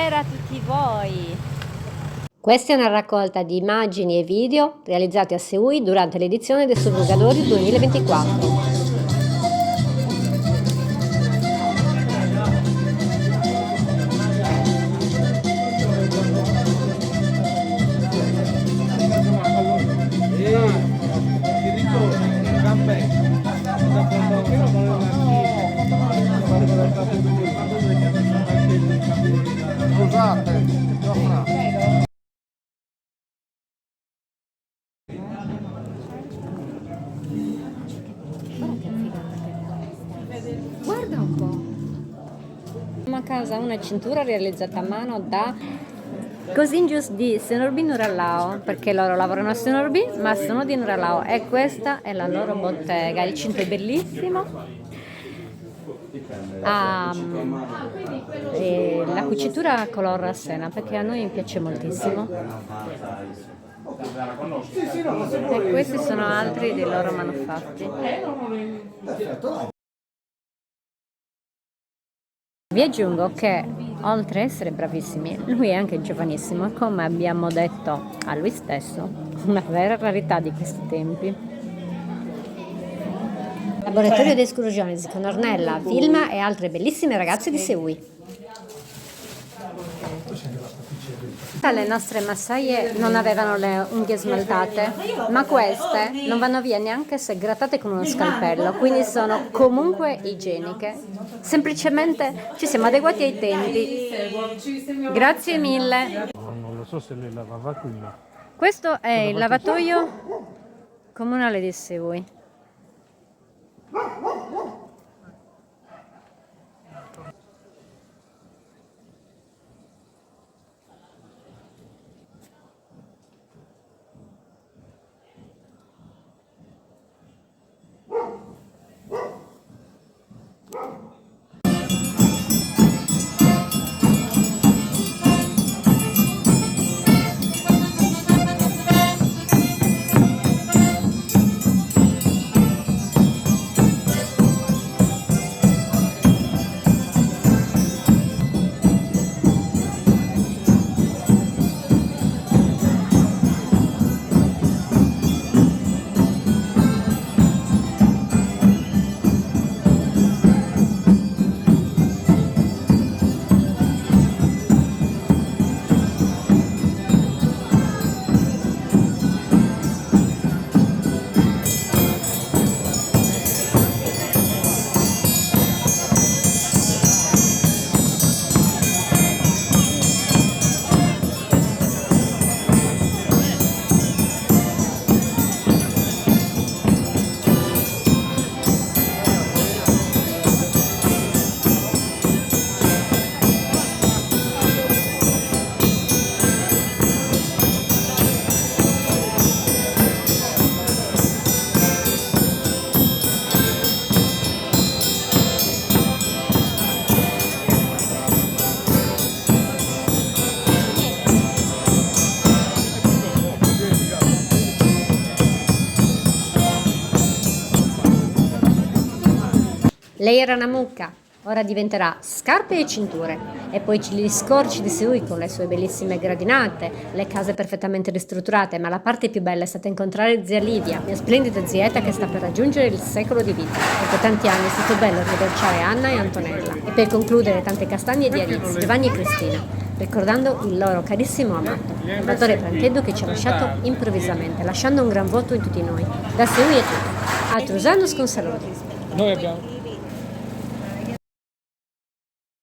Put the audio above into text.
Buonasera a tutti voi! Questa è una raccolta di immagini e video realizzati a Seui durante l'edizione del Surrogatori 2024. Guarda un po'. Abbiamo a casa una cintura realizzata a mano da Cosingius di Senorbi Nurallao, perché loro lavorano a Senorbi ma sono di Nurallao e questa è la loro bottega. Il cinto è bellissimo, e la cucitura color Rassena, perché a noi piace moltissimo, e questi sono altri dei loro manufatti. Vi aggiungo che oltre a essere bravissimi, lui è anche giovanissimo e, come abbiamo detto a lui stesso, una vera rarità di questi tempi. Laboratorio di escursiones con Ornella, Vilma e altre bellissime ragazze di Seui. Le nostre massaie non avevano le unghie smaltate, ma queste non vanno via neanche se grattate con uno scalpello, quindi sono comunque igieniche. Semplicemente ci siamo adeguati ai tempi. Grazie mille. Non lo so se le lavava qui. Questo è il lavatoio comunale di Seui. Lei era una mucca, ora diventerà scarpe e cinture, e poi gli scorci di Seui con le sue bellissime gradinate, le case perfettamente ristrutturate, ma la parte più bella è stata incontrare zia Livia, mia splendida zietta che sta per raggiungere il secolo di vita. Dopo tanti anni è stato bello riabbracciare Anna e Antonella, e per concludere tante castagne di Alice, Giovanni e Cristina, ricordando il loro carissimo amato, il dottore Pranteddu, che ci ha lasciato improvvisamente, lasciando un gran vuoto in tutti noi. Da Seui è tutto. Altros anos con saluti. Noi abbiamo